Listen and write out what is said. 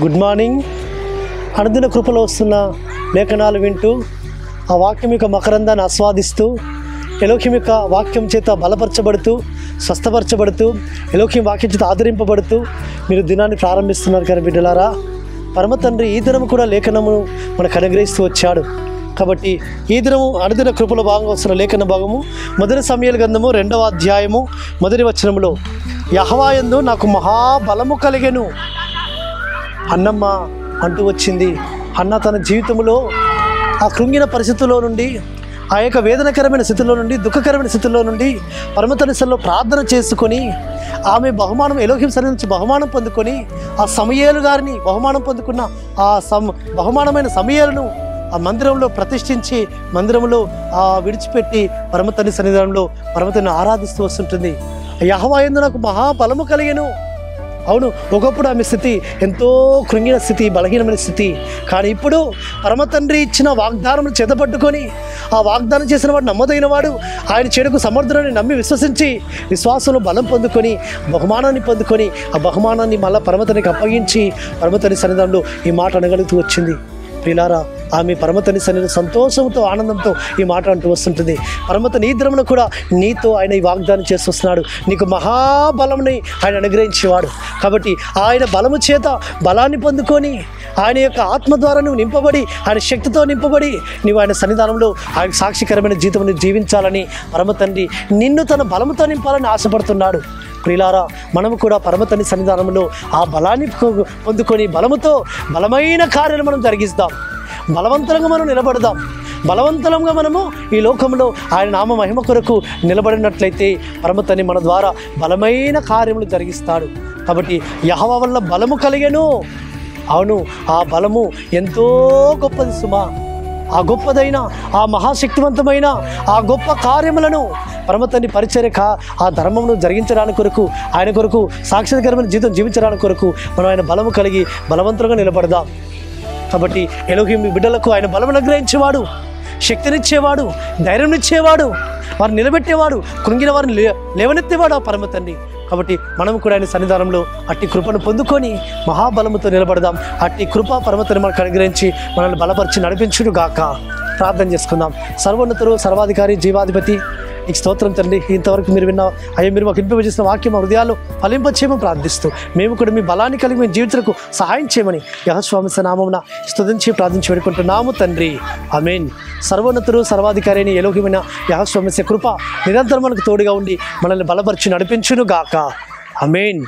Good morning. అనుదిన కృపలో వస్తున్న లేఖనాలు వింటూ ఆ వాక్యం యొక్క మకరందాన్ని ఆస్వాదిస్తూ ఎలోకిం యొక్క వాక్యం చేత బలపరచబడుతూ స్వస్థపరచబడుతూ ఎలోకిం వాక్యం చేత ఆదరింపబడుతూ మీరు దినాన్ని ప్రారంభిస్తున్నారు కదా బిడ్డలారా. పరమ తండ్రి ఈ దినము కూడా లేఖనము మనకు అనుగ్రహిస్తూ వచ్చాడు. కాబట్టి ఈ దినము అనుదిన కృపలో భాగంగా వస్తున్న లేఖన భాగము మొదటి సమూయేలు గ్రంథము 2వ అధ్యాయము మొదటి వచనములో, యెహోవా యందు నాకు మహాబలము కలిగెను అన్నమ్మ అంటూ వచ్చింది. అన్న తన జీవితంలో ఆ కృంగిన పరిస్థితుల్లో నుండి, ఆ యొక్క వేదనకరమైన స్థితిలో నుండి, దుఃఖకరమైన స్థితిలో నుండి పరమతనిసల్లో ప్రార్థన చేసుకొని ఆమె బహుమానం ఎలోహిం సన్నిధి నుంచి బహుమానం పొందుకొని ఆ సమూయేలు గారిని బహుమానం పొందుకున్న ఆ బహుమానమైన సమూయేలును ఆ మందిరంలో ప్రతిష్ఠించి మందిరంలో విడిచిపెట్టి పరమతని సన్నిధానంలో పరమతని ఆరాధిస్తూ వస్తుంటుంది. యెహోవా యందు నాకు మహాబలము కలిగెను. అవును, ఒకప్పుడు ఆమె స్థితి ఎంతో కృంగిన స్థితి, బలహీనమైన స్థితి. కానీ ఇప్పుడు పరమతండ్రి ఇచ్చిన వాగ్దానం చేతపట్టుకొని ఆ వాగ్దానం చేసిన వాడు నమ్మదగిన వాడు, ఆయన చెడుకు సమర్థుడని నమ్మి విశ్వసించి విశ్వాసంలో బలం పొందుకొని బహుమానాన్ని పొందుకొని ఆ బహుమానాన్ని మళ్ళీ పరమతనికి అప్పగించి పరమతని సన్నిధానంలో ఈ మాట అనగలుగుతూ వచ్చింది. ప్రియులారా, ఆమె పరమతని సన్నిధిలో సంతోషంతో ఆనందంతో ఈ మాట అంటూ వస్తుంటుంది. పరమతని ఈ దినమున కూడా నీతో ఆయన ఈ వాగ్దానం చేస్తూ నీకు మహాబలంని ఆయన అనుగ్రహించేవాడు. కాబట్టి ఆయన బలము చేత బలాన్ని పొందుకొని ఆయన యొక్క ఆత్మ ద్వారా నువ్వు నింపబడి ఆయన శక్తితో నింపబడి నీవు ఆయన సన్నిధానంలో ఆయన సాక్షికరమైన జీవితం జీవించాలని పరమతండ్రి నిన్ను తన బలముతో నింపాలని ఆశపడుతున్నాడు. ప్రియులారా, మనము కూడా పరమతని సన్నిధానంలో ఆ బలాన్ని పొందుకొని బలముతో బలమైన కార్యాలు మనం జరిగిస్తాం. బలవంతంగా మనం నిలబడదాం. బలవంతంగా మనము ఈ లోకంలో ఆయన నామ మహిమ కొరకు నిలబడినట్లయితే పరమతని మన ద్వారా బలమైన కార్యములు జరిగిస్తాడు. కాబట్టి యెహోవా వల్ల బలము కలిగెను. అవును, ఆ బలము ఎంతో గొప్పది సుమా. ఆ గొప్పదైన ఆ మహాశక్తివంతమైన ఆ గొప్ప కార్యములను పరమతని పరిచర్య ఆ ధర్మమును జరిగించడానికి కొరకు ఆయన కొరకు సాక్షాత్కరమైన జీవితం జీవించడానికి కొరకు మనం ఆయన బలము కలిగి బలవంతంగా నిలబడదాం. కాబట్టి ఎలోహిం బిడ్డలకు ఆయన బలం అనుగ్రహించేవాడు, శక్తినిచ్చేవాడు, ధైర్యం ఇచ్చేవాడు, వారిని నిలబెట్టేవాడు, కృంగిన వారిని లేవనెత్తేవాడు ఆ పరమతండ్రి. కాబట్టి మనం కూడా ఆయన సన్నిధానంలో అట్టి కృపను పొందుకొని మహాబలముతో నిలబడదాం. అట్టి కృప పరమతని మనకు అనుగ్రహించి మనల్ని బలపరిచి నడిపించును గాక. ప్రార్థన చేసుకుందాం. సర్వోన్నతుడు, సర్వాధికారి, జీవాధిపతి, నీకు స్తోత్రం తండ్రి. ఇంతవరకు మీరు విన్న అయ్యా, మీరు మాకు వినిపింపజేసిన వాక్యం మా హృదయాల్లో ఫలింపచేయమని ప్రార్థిస్తూ మేము కూడా మీ బలాన్ని కలిగి మేము జీవితలకు సహాయం చేయమని యెహోవా నామమున స్తుతించి ప్రార్థించి వేడుకుంటున్నాము తండ్రి. ఆమేన్. సర్వోన్నతుడు, సర్వాధికారి అయిన ఎలోహిమైన యెహోవా కృప నిరంతరం మనకు తోడుగా ఉండి మనల్ని బలపరిచి నడిపించును గాక. ఆమేన్.